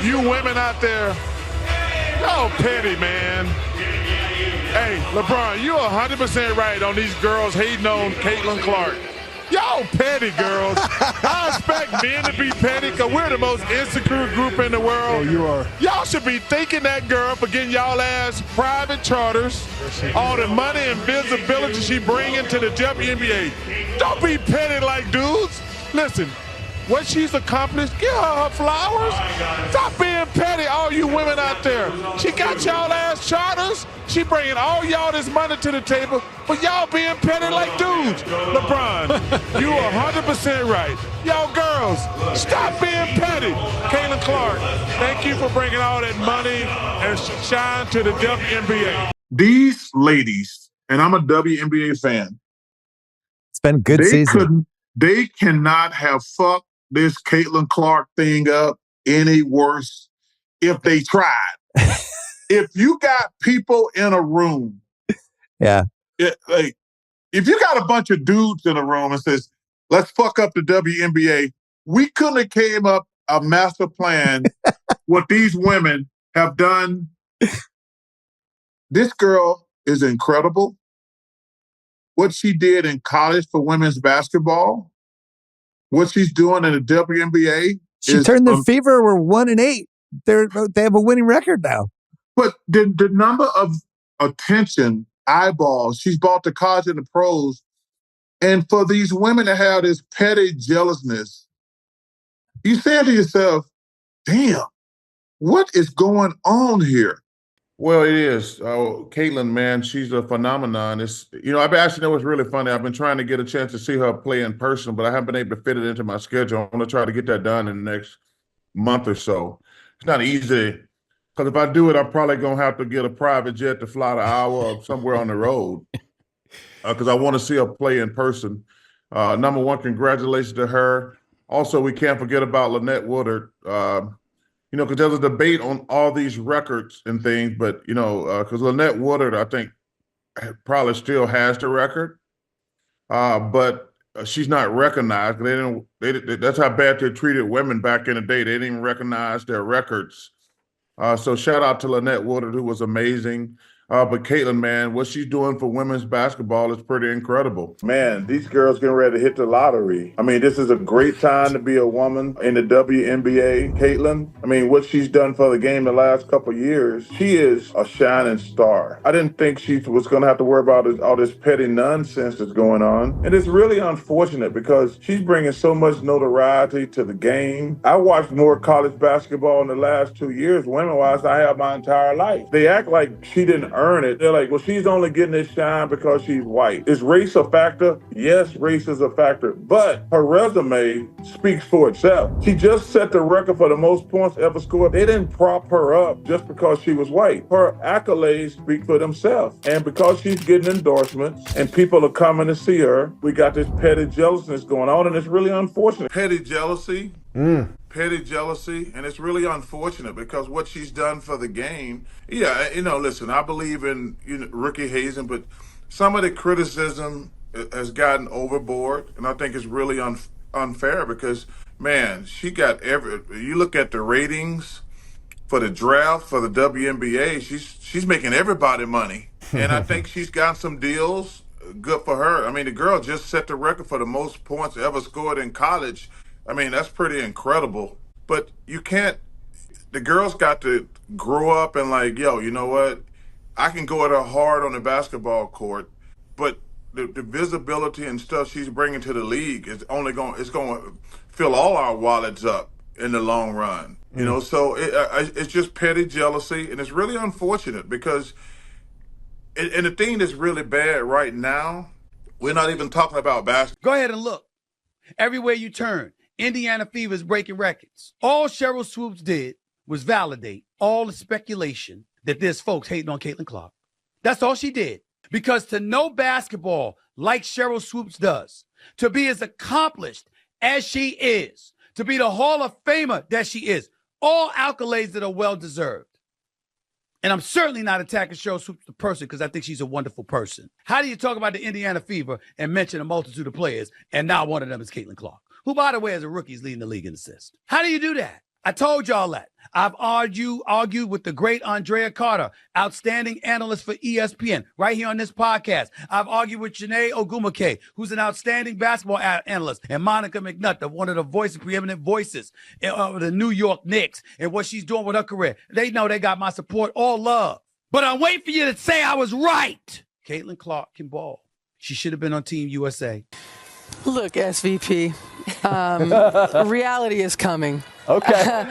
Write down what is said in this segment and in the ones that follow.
You women out there, y'all petty, man. Hey, LeBron, you're 100% right on these girls hating on Caitlin Clark. Y'all petty, girls. I expect men to be petty because we're the most insecure group in the world. Oh, you are. Y'all should be thanking that girl for getting y'all ass private charters, all the money and visibility she bringing to the WNBA. Don't be petty like dudes. Listen, what she's accomplished, give her flowers. Stop being petty, all you women out there. She got y'all ass charters. She bringing all y'all this money to the table, but y'all being petty like dudes. LeBron, you are 100% right. Y'all girls, stop being petty. Caitlin Clark, thank you for bringing all that money and shine to the WNBA. These ladies, and I'm a WNBA fan. It's been a good season. They cannot have fucked this Caitlin Clark thing up any worse if they tried. If you got people in a room, yeah, if you got a bunch of dudes in a room and says, let's fuck up the WNBA, we couldn't have came up a master plan what these women have done. This girl is incredible. What she did in college for women's basketball, what she's doing in the WNBA. She turned the Fever, were 1-8. They have a winning record now. But the number of attention, eyeballs, she's brought to college and the pros, and for these women to have this petty jealousness, you say to yourself, damn, what is going on here? Well, it is. Caitlin, man, she's a phenomenon. It's, I've actually know what's really funny. I've been trying to get a chance to see her play in person, but I haven't been able to fit it into my schedule. I'm going to try to get that done in the next month or so. It's not easy, because if I do it, I'm probably going to have to get a private jet to fly the hour or somewhere on the road, because I want to see her play in person. Number one, congratulations to her. Also, we can't forget about Lynette Woodard. Because there's a debate on all these records and things, but, because Lynette Woodard, I think, probably still has the record, but she's not recognized. That's how bad they treated women back in the day. They didn't even recognize their records. So shout out to Lynette Woodard, who was amazing. But Caitlin, man, what she's doing for women's basketball is pretty incredible. Man, these girls getting ready to hit the lottery. I mean, this is a great time to be a woman in the WNBA. Caitlin, I mean, what she's done for the game the last couple of years, she is a shining star. I didn't think she was going to have to worry about all this petty nonsense that's going on. And it's really unfortunate because she's bringing so much notoriety to the game. I watched more college basketball in the last 2 years, women-wise, than I have my entire life. They act like she didn't earn it. They're like, well, she's only getting this shine because she's white. Is race a factor? Yes, race is a factor, but her resume speaks for itself. She just set the record for the most points ever scored. They didn't prop her up just because she was white. Her accolades speak for themselves. And because she's getting endorsements and people are coming to see her, we got this petty jealousness going on, and it's really unfortunate. Petty jealousy. Petty jealousy, and it's really unfortunate because what she's done for the game, listen, I believe in rookie hazing, but some of the criticism has gotten overboard, and I think it's really unfair because, man, she got you look at the ratings for the draft for the WNBA, she's making everybody money, and I think she's got some deals. Good for her. I mean, the girl just set the record for the most points ever scored in college. I mean, that's pretty incredible. But the girls got to grow up and like, yo, you know what? I can go at her hard on the basketball court, but the visibility and stuff she's bringing to the league is it's going to fill all our wallets up in the long run. So it's just petty jealousy, and it's really unfortunate because, and the thing that's really bad right now, we're not even talking about basketball. Go ahead and look. Everywhere you turn, Indiana Fever is breaking records. All Cheryl Swoops did was validate all the speculation that there's folks hating on Caitlin Clark. That's all she did. Because to know basketball like Cheryl Swoops does, to be as accomplished as she is, to be the Hall of Famer that she is, all accolades that are well-deserved. And I'm certainly not attacking Cheryl Swoops the person because I think she's a wonderful person. How do you talk about the Indiana Fever and mention a multitude of players and not one of them is Caitlin Clark, who, by the way, as a rookie is leading the league in assists? How do you do that? I told y'all that. I've argued with the great Andrea Carter, outstanding analyst for ESPN, right here on this podcast. I've argued with Janae Ogumake, who's an outstanding basketball analyst, and Monica McNutt, one of the preeminent voices of the New York Knicks, and what she's doing with her career. They know they got my support, all love. But I'm waiting for you to say I was right. Caitlin Clark can ball. She should have been on Team USA. Look, SVP, reality is coming. Okay.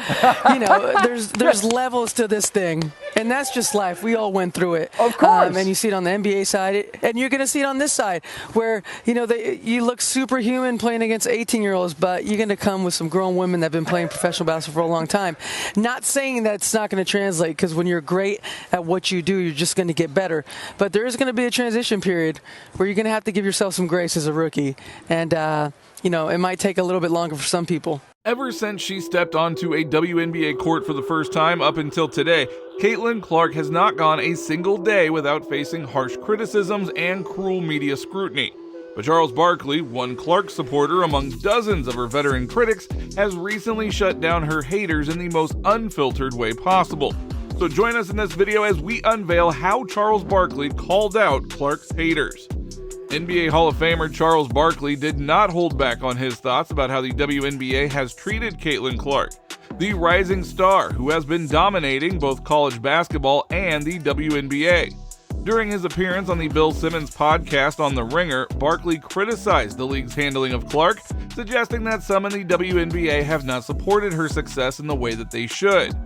There's levels to this thing, and that's just life. We all went through it. Of course. And you see it on the NBA side, and you're going to see it on this side, where, you look superhuman playing against 18-year-olds, but you're going to come with some grown women that have been playing professional basketball for a long time. Not saying that it's not going to translate, because when you're great at what you do, you're just going to get better. But there is going to be a transition period where you're going to have to give yourself some grace as a rookie. And, it might take a little bit longer for some people. Ever since she stepped onto a WNBA court for the first time up until today, Caitlin Clark has not gone a single day without facing harsh criticisms and cruel media scrutiny. But Charles Barkley, one Clark supporter among dozens of her veteran critics, has recently shut down her haters in the most unfiltered way possible. So join us in this video as we unveil how Charles Barkley called out Clark's haters. NBA Hall of Famer Charles Barkley did not hold back on his thoughts about how the WNBA has treated Caitlin Clark, the rising star who has been dominating both college basketball and the WNBA. During his appearance on the Bill Simmons Podcast on The Ringer, Barkley criticized the league's handling of Clark, suggesting that some in the WNBA have not supported her success in the way that they should.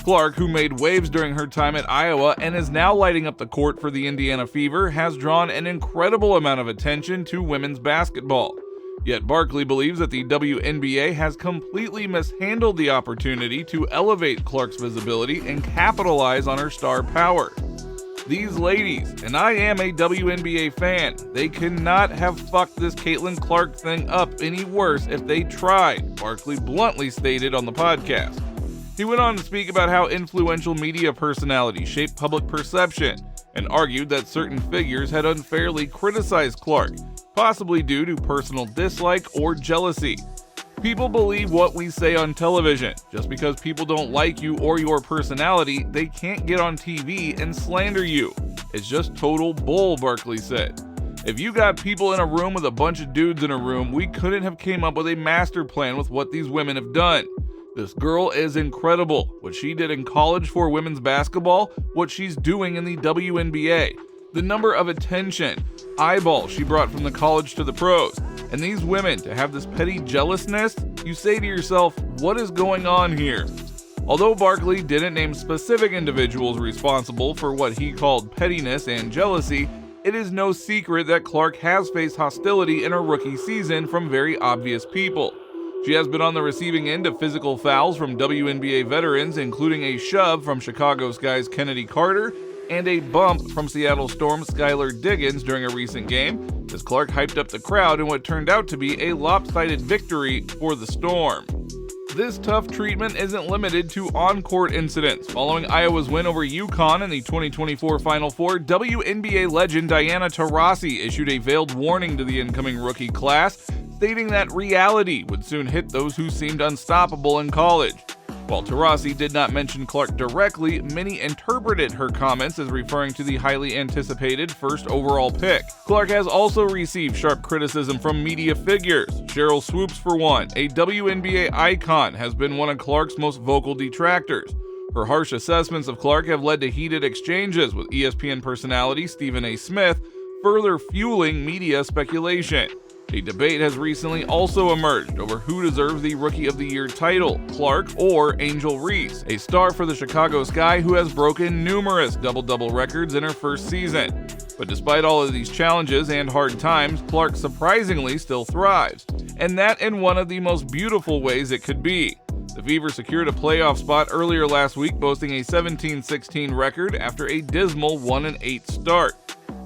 Clark, who made waves during her time at Iowa and is now lighting up the court for the Indiana Fever, has drawn an incredible amount of attention to women's basketball. Yet Barkley believes that the WNBA has completely mishandled the opportunity to elevate Clark's visibility and capitalize on her star power. These ladies, and I am a WNBA fan, they cannot have fucked this Caitlin Clark thing up any worse if they tried, Barkley bluntly stated on the podcast. He went on to speak about how influential media personalities shape public perception and argued that certain figures had unfairly criticized Clark, possibly due to personal dislike or jealousy. People believe what we say on television. Just because people don't like you or your personality, they can't get on TV and slander you. It's just total bull, Barkley said. If you got people in a room with a bunch of dudes in a room, we couldn't have came up with a master plan with what these women have done. This girl is incredible. What she did in college for women's basketball, what she's doing in the WNBA, the number of attention, eyeballs she brought from the college to the pros, and these women to have this petty jealousness, you say to yourself, what is going on here? Although Barkley didn't name specific individuals responsible for what he called pettiness and jealousy, it is no secret that Clark has faced hostility in her rookie season from very obvious people. She has been on the receiving end of physical fouls from WNBA veterans, including a shove from Chicago Sky's Kennedy Carter and a bump from Seattle Storm's Skylar Diggins during a recent game, as Clark hyped up the crowd in what turned out to be a lopsided victory for the Storm. This tough treatment isn't limited to on-court incidents. Following Iowa's win over UConn in the 2024 Final Four, WNBA legend Diana Taurasi issued a veiled warning to the incoming rookie class, stating that reality would soon hit those who seemed unstoppable in college. While Taurasi did not mention Clark directly, many interpreted her comments as referring to the highly anticipated first overall pick. Clark has also received sharp criticism from media figures. Cheryl Swoops, for one, a WNBA icon, has been one of Clark's most vocal detractors. Her harsh assessments of Clark have led to heated exchanges with ESPN personality Stephen A. Smith, further fueling media speculation. A debate has recently also emerged over who deserves the Rookie of the Year title, Clark or Angel Reese, a star for the Chicago Sky who has broken numerous double-double records in her first season. But despite all of these challenges and hard times, Clark surprisingly still thrives, and that in one of the most beautiful ways it could be. The Fever secured a playoff spot earlier last week, boasting a 17-16 record after a dismal 1-8 start.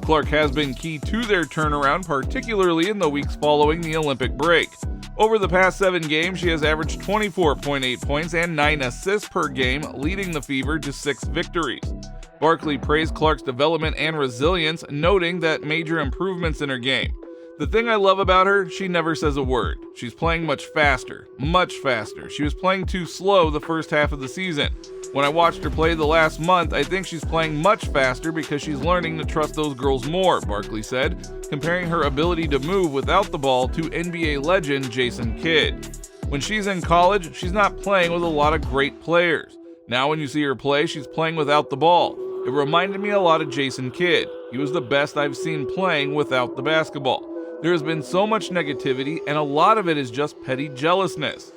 Clark has been key to their turnaround, particularly in the weeks following the Olympic break. Over the past 7 games, she has averaged 24.8 points and 9 assists per game, leading the Fever to 6 victories. Barkley praised Clark's development and resilience, noting that major improvements in her game. The thing I love about her, she never says a word. She's playing much faster, much faster. She was playing too slow the first half of the season. When I watched her play the last month, I think she's playing much faster because she's learning to trust those girls more, Barkley said, comparing her ability to move without the ball to NBA legend Jason Kidd. When she's in college, she's not playing with a lot of great players. Now when you see her play, she's playing without the ball. It reminded me a lot of Jason Kidd. He was the best I've seen playing without the basketball. There has been so much negativity, and a lot of it is just petty jealousness.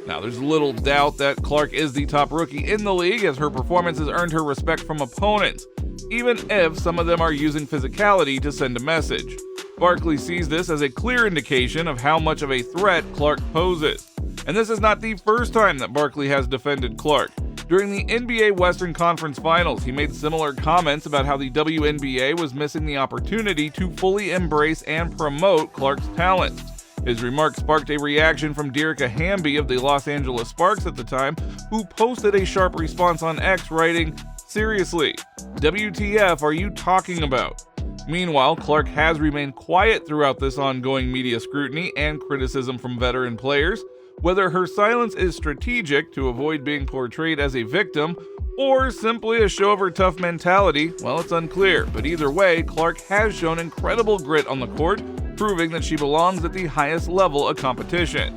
Now, there's little doubt that Clark is the top rookie in the league, as her performance has earned her respect from opponents, even if some of them are using physicality to send a message. Barkley sees this as a clear indication of how much of a threat Clark poses. And this is not the first time that Barkley has defended Clark. During the NBA Western Conference Finals, he made similar comments about how the WNBA was missing the opportunity to fully embrace and promote Clark's talent. His remarks sparked a reaction from Derica Hamby of the Los Angeles Sparks at the time, who posted a sharp response on X writing, "Seriously, WTF are you talking about?" Meanwhile, Clark has remained quiet throughout this ongoing media scrutiny and criticism from veteran players. Whether her silence is strategic to avoid being portrayed as a victim, or simply a show of her tough mentality, well, it's unclear. But either way, Clark has shown incredible grit on the court, proving that she belongs at the highest level of competition.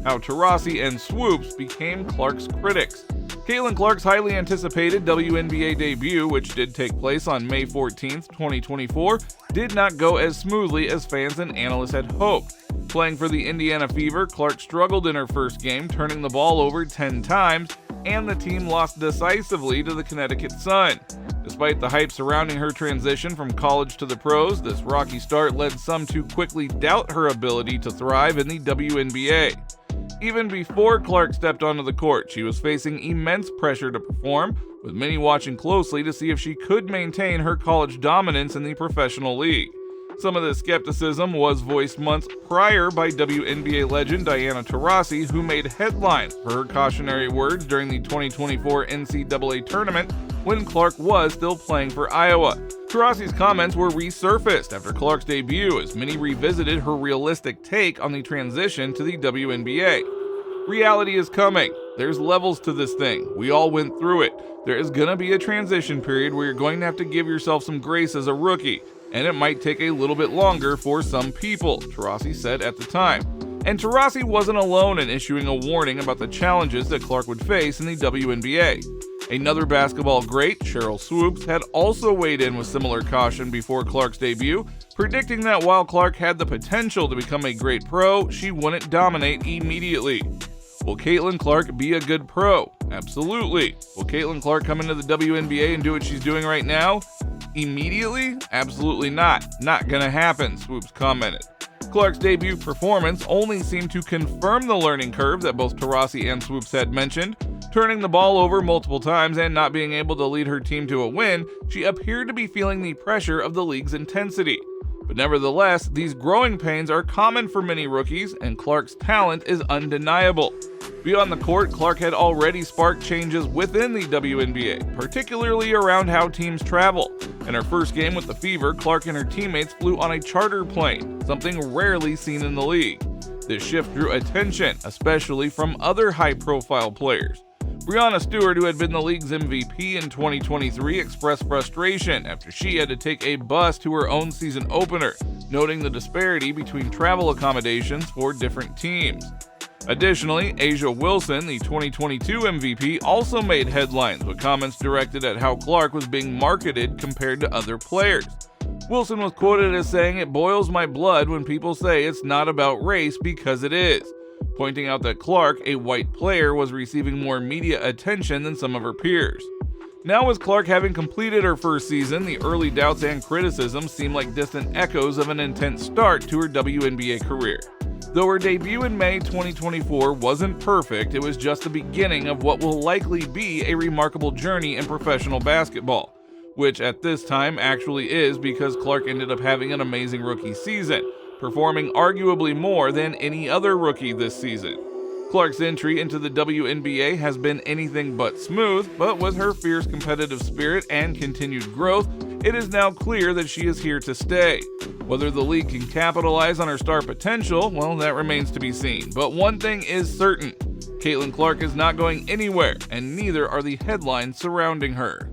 How Taurasi and Swoops became Clark's critics. Caitlin Clark's highly anticipated WNBA debut, which did take place on May 14th, 2024, did not go as smoothly as fans and analysts had hoped. Playing for the Indiana Fever, Clark struggled in her first game, turning the ball over 10 times, and the team lost decisively to the Connecticut Sun. Despite the hype surrounding her transition from college to the pros, this rocky start led some to quickly doubt her ability to thrive in the WNBA. Even before Clark stepped onto the court, she was facing immense pressure to perform, with many watching closely to see if she could maintain her college dominance in the professional league. Some of this skepticism was voiced months prior by WNBA legend Diana Taurasi, who made headlines for her cautionary words during the 2024 NCAA tournament when Clark was still playing for Iowa. Taurasi's comments were resurfaced after Clark's debut, as many revisited her realistic take on the transition to the WNBA. Reality is coming. There's levels to this thing. We all went through it. There is going to be a transition period where you're going to have to give yourself some grace as a rookie, and it might take a little bit longer for some people, Taurasi said at the time. And Taurasi wasn't alone in issuing a warning about the challenges that Clark would face in the WNBA. Another basketball great, Cheryl Swoops, had also weighed in with similar caution before Clark's debut, predicting that while Clark had the potential to become a great pro, she wouldn't dominate immediately. Will Caitlin Clark be a good pro? Absolutely. Will Caitlin Clark come into the WNBA and do what she's doing right now? Immediately? Absolutely not. Not gonna happen, Swoops commented. Clark's debut performance only seemed to confirm the learning curve that both Taurasi and Swoops had mentioned. Turning the ball over multiple times and not being able to lead her team to a win, she appeared to be feeling the pressure of the league's intensity. But nevertheless, these growing pains are common for many rookies, and Clark's talent is undeniable. Beyond the court, Clark had already sparked changes within the WNBA, particularly around how teams travel. In her first game with the Fever, Clark and her teammates flew on a charter plane, something rarely seen in the league. This shift drew attention, especially from other high-profile players. Breanna Stewart, who had been the league's MVP in 2023, expressed frustration after she had to take a bus to her own season opener, noting the disparity between travel accommodations for different teams. Additionally, A'ja Wilson, the 2022 MVP, also made headlines with comments directed at how Clark was being marketed compared to other players. Wilson was quoted as saying, "It boils my blood when people say it's not about race, because it is," pointing out that Clark, a white player, was receiving more media attention than some of her peers. Now, with Clark having completed her first season, the early doubts and criticisms seem like distant echoes of an intense start to her WNBA career. Though her debut in May 2024 wasn't perfect, it was just the beginning of what will likely be a remarkable journey in professional basketball, which at this time actually is because Clark ended up having an amazing rookie season, performing arguably more than any other rookie this season. Clark's entry into the WNBA has been anything but smooth, but with her fierce competitive spirit and continued growth, it is now clear that she is here to stay. Whether the league can capitalize on her star potential, well, that remains to be seen. But one thing is certain, Caitlin Clark is not going anywhere, and neither are the headlines surrounding her.